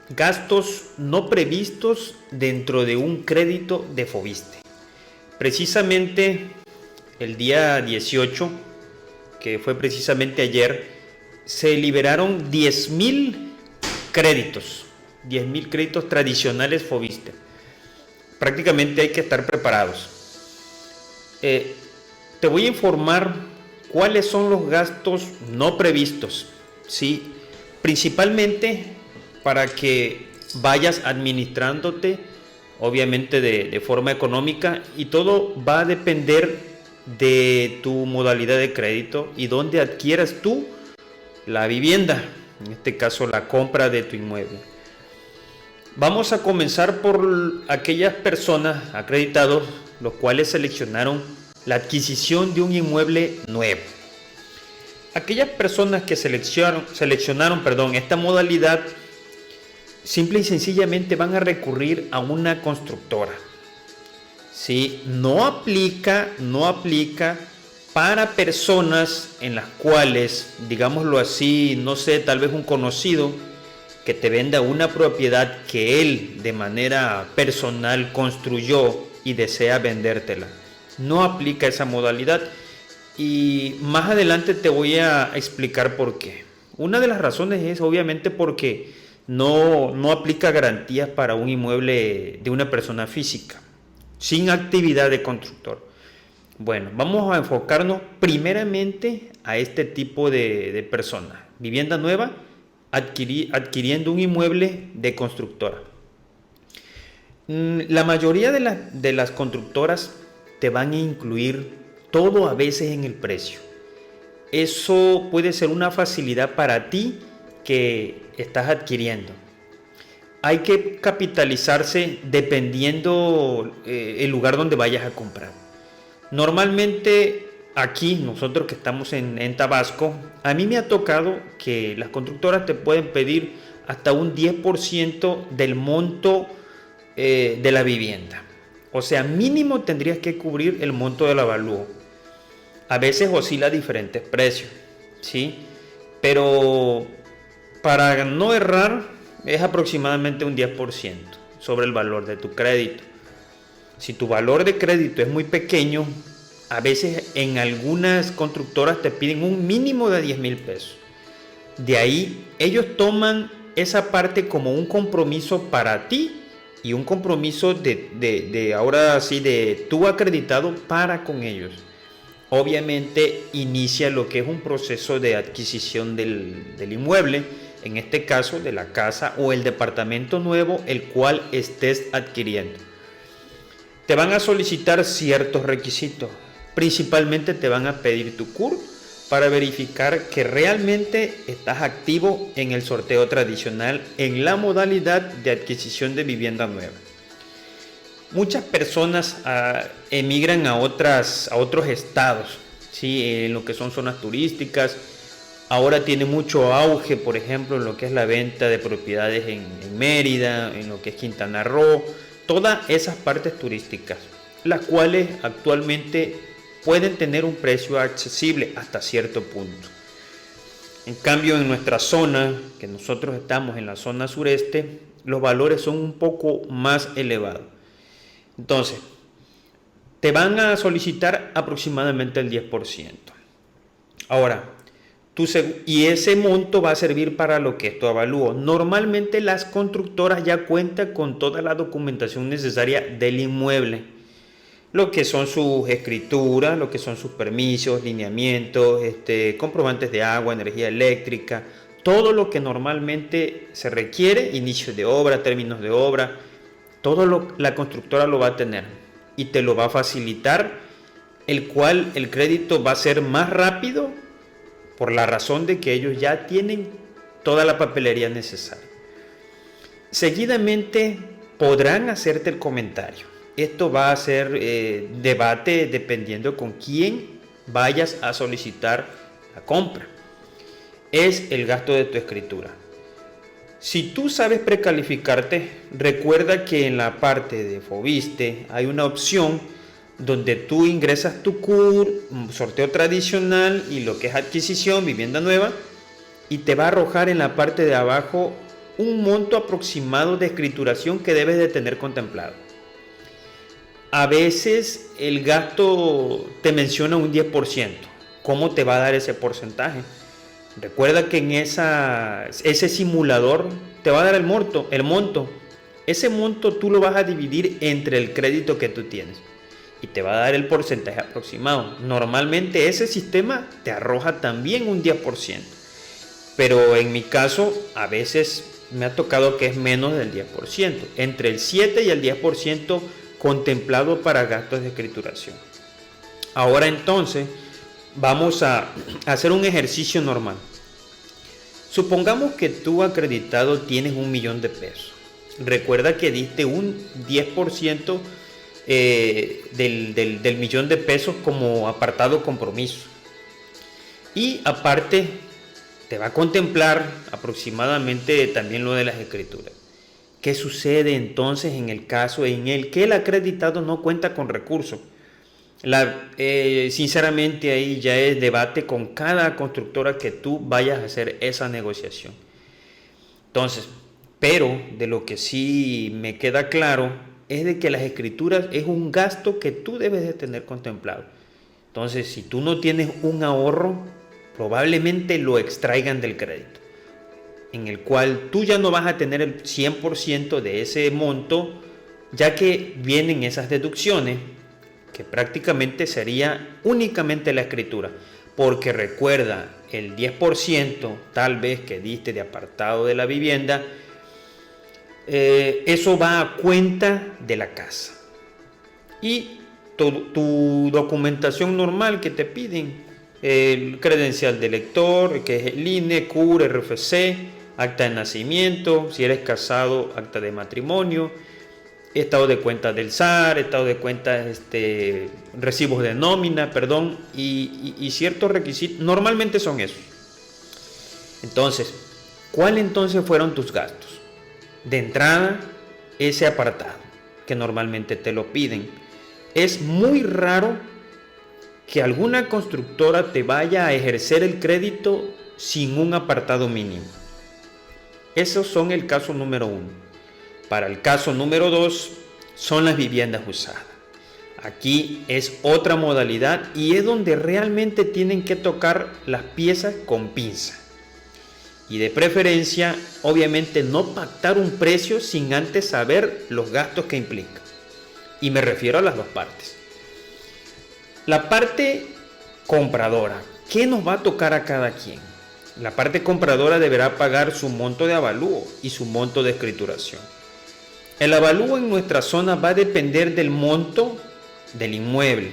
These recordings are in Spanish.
gastos no previstos dentro de un crédito de Foviste. Precisamente el día 18, que fue precisamente ayer, se liberaron 10.000 créditos, 10.000 créditos tradicionales Foviste. Prácticamente hay que estar preparados. Te voy a informar cuáles son los gastos no previstos, ¿sí? Principalmente para que vayas administrándote, obviamente de forma económica, y todo va a depender de tu modalidad de crédito y dónde adquieras tú la vivienda, en este caso la compra de tu inmueble. Vamos a comenzar por aquellas personas acreditados, los cuales seleccionaron la adquisición de un inmueble nuevo. Aquellas personas que seleccionaron esta modalidad, simple y sencillamente van a recurrir a una constructora. ¿Sí? No aplica para personas en las cuales, digámoslo así, no sé, tal vez un conocido que te venda una propiedad que él de manera personal construyó y desea vendértela. No aplica esa modalidad, y más adelante te voy a explicar por qué. Una de las razones es obviamente porque no aplica garantías para un inmueble de una persona física, sin actividad de constructor. Bueno, vamos a enfocarnos primeramente a este tipo de personas. Vivienda nueva, adquiriendo un inmueble de constructora. La mayoría de las constructoras te van a incluir todo a veces en el precio. Eso puede ser una facilidad para ti que estás adquiriendo. Hay que capitalizarse dependiendo el lugar donde vayas a comprar. Normalmente aquí, nosotros que estamos en Tabasco, a mí me ha tocado que las constructoras te pueden pedir hasta un 10% del monto de la vivienda. O sea, mínimo tendrías que cubrir el monto del avalúo. A veces oscila a diferentes precios, ¿sí? Pero para no errar es aproximadamente un 10% sobre el valor de tu crédito. Si tu valor de crédito es muy pequeño, a veces en algunas constructoras te piden un mínimo de 10,000 pesos. De ahí ellos toman esa parte como un compromiso para ti y un compromiso ahora sí de tu acreditado para con ellos. Obviamente inicia lo que es un proceso de adquisición del inmueble, en este caso de la casa o el departamento nuevo el cual estés adquiriendo. Te van a solicitar ciertos requisitos. Principalmente te van a pedir tu CUR para verificar que realmente estás activo en el sorteo tradicional en la modalidad de adquisición de vivienda nueva. Muchas personas emigran a otros estados, ¿sí? En lo que son zonas turísticas. Ahora tiene mucho auge, por ejemplo, en lo que es la venta de propiedades en Mérida, en lo que es Quintana Roo, todas esas partes turísticas, las cuales actualmente pueden tener un precio accesible hasta cierto punto. En cambio, en nuestra zona, que nosotros estamos en la zona sureste, los valores son un poco más elevados. Entonces, te van a solicitar aproximadamente el 10%. Ahora, y ese monto va a servir para lo que es tu avalúo. Normalmente las constructoras ya cuentan con toda la documentación necesaria del inmueble. Lo que son sus escrituras, lo que son sus permisos, lineamientos, comprobantes de agua, energía eléctrica, todo lo que normalmente se requiere, inicio de obra, términos de obra, la constructora lo va a tener y te lo va a facilitar, el cual el crédito va a ser más rápido por la razón de que ellos ya tienen toda la papelería necesaria. Seguidamente podrán hacerte el comentario. Esto va a ser debate dependiendo con quién vayas a solicitar la compra. Es el gasto de tu escritura. Si tú sabes precalificarte, recuerda que en la parte de Foviste hay una opción donde tú ingresas tu CUR, sorteo tradicional y lo que es adquisición, vivienda nueva, y te va a arrojar en la parte de abajo un monto aproximado de escrituración que debes de tener contemplado. A veces el gasto te menciona un 10%. ¿Cómo te va a dar ese porcentaje? Recuerda que en ese simulador te va a dar el monto. Ese monto tú lo vas a dividir entre el crédito que tú tienes y te va a dar el porcentaje aproximado. Normalmente ese sistema te arroja también un 10%, pero en mi caso a veces me ha tocado que es menos del 10%, entre el 7 y el 10% contemplado para gastos de escrituración. Ahora entonces vamos a hacer un ejercicio normal. Supongamos que tú acreditado tienes 1.000.000 de pesos. Recuerda que diste un 10% del millón de pesos como apartado compromiso. Y aparte te va a contemplar aproximadamente también lo de las escrituras. ¿Qué sucede entonces en el caso en el que el acreditado no cuenta con recursos? Sinceramente ahí ya es debate con cada constructora que tú vayas a hacer esa negociación. Entonces, pero de lo que sí me queda claro es de que las escrituras es un gasto que tú debes de tener contemplado. Entonces, si tú no tienes un ahorro, probablemente lo extraigan del crédito, en el cual tú ya no vas a tener el 100% de ese monto, ya que vienen esas deducciones, que prácticamente sería únicamente la escritura, porque recuerda, el 10% tal vez que diste de apartado de la vivienda, eso va a cuenta de la casa. Y tu documentación normal que te piden, el credencial de lector, que es el INE, CUR, RFC, acta de nacimiento, si eres casado, acta de matrimonio, estado de cuenta del SAR, estado de cuenta, recibos de nómina, perdón, y ciertos requisitos, normalmente son esos. Entonces, ¿cuáles entonces fueron tus gastos? De entrada, ese apartado, que normalmente te lo piden. Es muy raro que alguna constructora te vaya a ejercer el crédito sin un apartado mínimo. Esos son el caso número 1. Para el caso número 2 son las viviendas usadas. Aquí es otra modalidad y es donde realmente tienen que tocar las piezas con pinza. Y de preferencia, obviamente, no pactar un precio sin antes saber los gastos que implica. Y me refiero a las dos partes. La parte compradora, ¿qué nos va a tocar a cada quien? La parte compradora deberá pagar su monto de avalúo y su monto de escrituración. El avalúo en nuestra zona va a depender del monto del inmueble,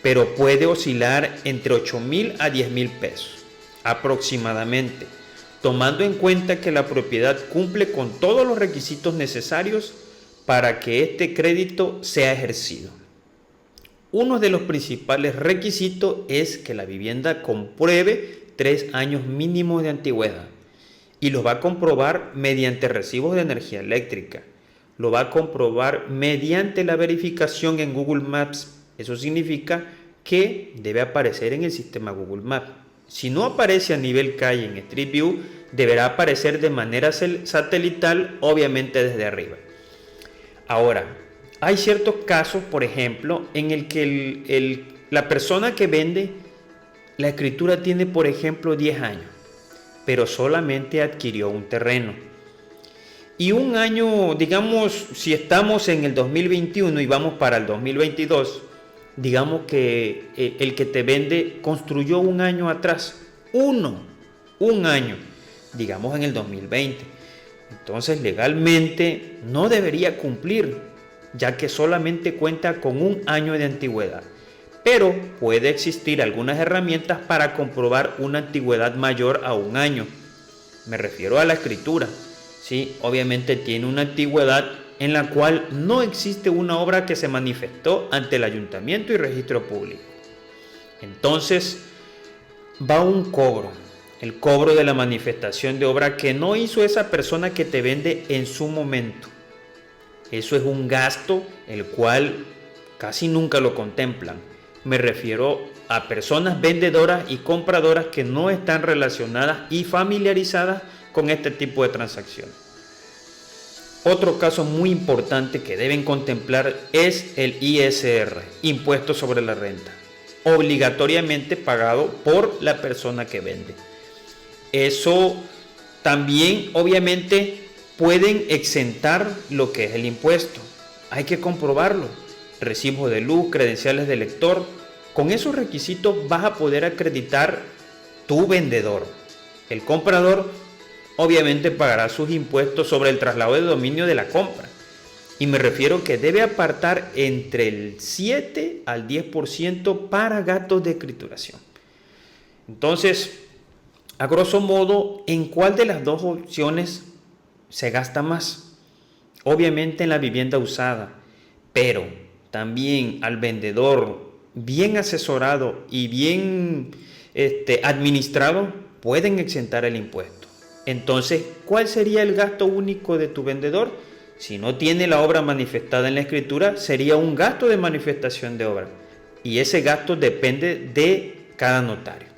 pero puede oscilar entre 8.000 a 10.000 pesos aproximadamente, tomando en cuenta que la propiedad cumple con todos los requisitos necesarios para que este crédito sea ejercido. Uno de los principales requisitos es que la vivienda compruebe 3 años mínimos de antigüedad y lo va a comprobar mediante recibos de energía eléctrica. Lo va a comprobar mediante la verificación en Google Maps. Eso significa que debe aparecer en el sistema Google Maps. Si no aparece a nivel calle en Street View, deberá aparecer de manera satelital, obviamente desde arriba. Ahora, hay ciertos casos, por ejemplo, en el que la persona que vende, la escritura tiene, por ejemplo, 10 años, pero solamente adquirió un terreno. Y un año, digamos, si estamos en el 2021 y vamos para el 2022, digamos que el que te vende construyó un año atrás, un año, digamos en el 2020. Entonces legalmente no debería cumplir, ya que solamente cuenta con un año de antigüedad. Pero puede existir algunas herramientas para comprobar una antigüedad mayor a un año. Me refiero a la escritura. Sí, obviamente tiene una antigüedad en la cual no existe una obra que se manifestó ante el ayuntamiento y registro público. Entonces va un cobro, el cobro de la manifestación de obra que no hizo esa persona que te vende en su momento. Eso es un gasto el cual casi nunca lo contemplan. Me refiero a personas vendedoras y compradoras que no están relacionadas y familiarizadas con este tipo de transacciones. Otro caso muy importante que deben contemplar es el ISR, Impuesto sobre la Renta, obligatoriamente pagado por la persona que vende. Eso también obviamente pueden exentar lo que es el impuesto. Hay que comprobarlo. Recibos de luz, credenciales de lector. Con esos requisitos vas a poder acreditar tu vendedor. El comprador obviamente pagará sus impuestos sobre el traslado de dominio de la compra. Y me refiero que debe apartar entre el 7 al 10% para gastos de escrituración. Entonces, a grosso modo, ¿en cuál de las dos opciones se gasta más? Obviamente en la vivienda usada, pero también al vendedor bien asesorado y bien administrado pueden exentar el impuesto. Entonces, ¿cuál sería el gasto único de tu vendedor? Si no tiene la obra manifestada en la escritura, sería un gasto de manifestación de obra. Y ese gasto depende de cada notario.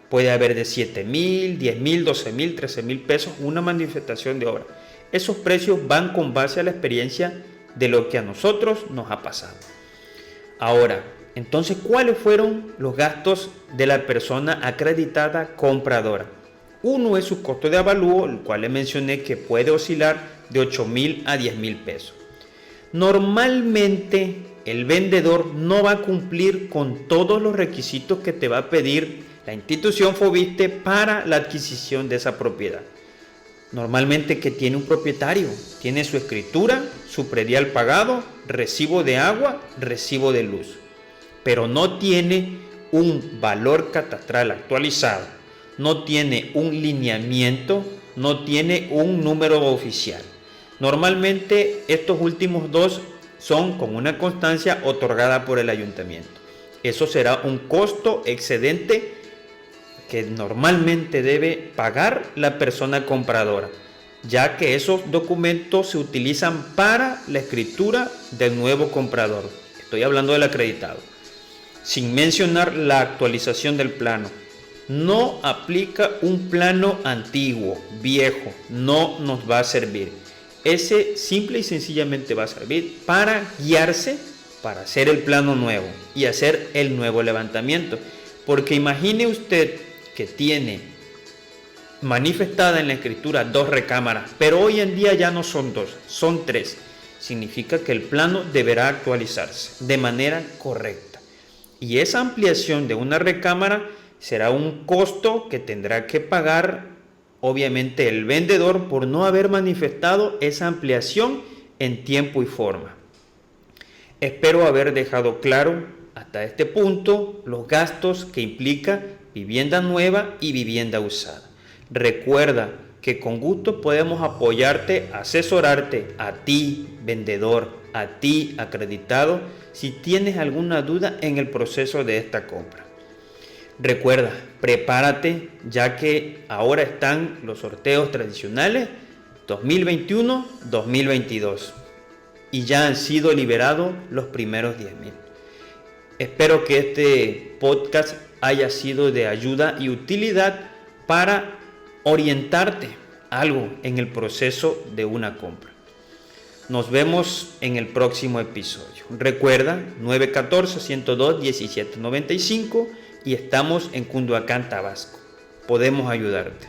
Puede haber de 7,000, 10,000, 12,000, 13,000 pesos una manifestación de obra. Esos precios van con base a la experiencia de lo que a nosotros nos ha pasado. Ahora, entonces, ¿cuáles fueron los gastos de la persona acreditada compradora? Uno es su costo de avalúo, el cual le mencioné que puede oscilar de 8,000 a 10,000 pesos. Normalmente el vendedor no va a cumplir con todos los requisitos que te va a pedir la institución Foviste para la adquisición de esa propiedad. Normalmente que tiene un propietario, tiene su escritura, su predial pagado, recibo de agua, recibo de luz, pero no tiene un valor catastral actualizado, no tiene un lineamiento, no tiene un número oficial. Normalmente estos últimos dos son con una constancia otorgada por el ayuntamiento. Eso será un costo excedente que normalmente debe pagar la persona compradora, ya que esos documentos se utilizan para la escritura del nuevo comprador. Estoy hablando del acreditado. Sin mencionar la actualización del plano. No aplica un plano antiguo, viejo, no nos va a servir. Ese simple y sencillamente va a servir para guiarse, para hacer el plano nuevo y hacer el nuevo levantamiento. Porque imagine usted que tiene manifestada en la escritura 2 recámaras, pero hoy en día ya no son 2, son 3. Significa que el plano deberá actualizarse de manera correcta. Y esa ampliación de una recámara será un costo que tendrá que pagar obviamente el vendedor por no haber manifestado esa ampliación en tiempo y forma. Espero haber dejado claro hasta este punto los gastos que implica vivienda nueva y vivienda usada. Recuerda que con gusto podemos apoyarte, asesorarte a ti, vendedor, a ti, acreditado, si tienes alguna duda en el proceso de esta compra. Recuerda, prepárate, ya que ahora están los sorteos tradicionales 2021-2022 y ya han sido liberados los primeros 10,000. Espero que este podcast haya sido de ayuda y utilidad para orientarte algo en el proceso de una compra. Nos vemos en el próximo episodio. Recuerda 914-102-1795 y estamos en Cunduacán, Tabasco. Podemos ayudarte.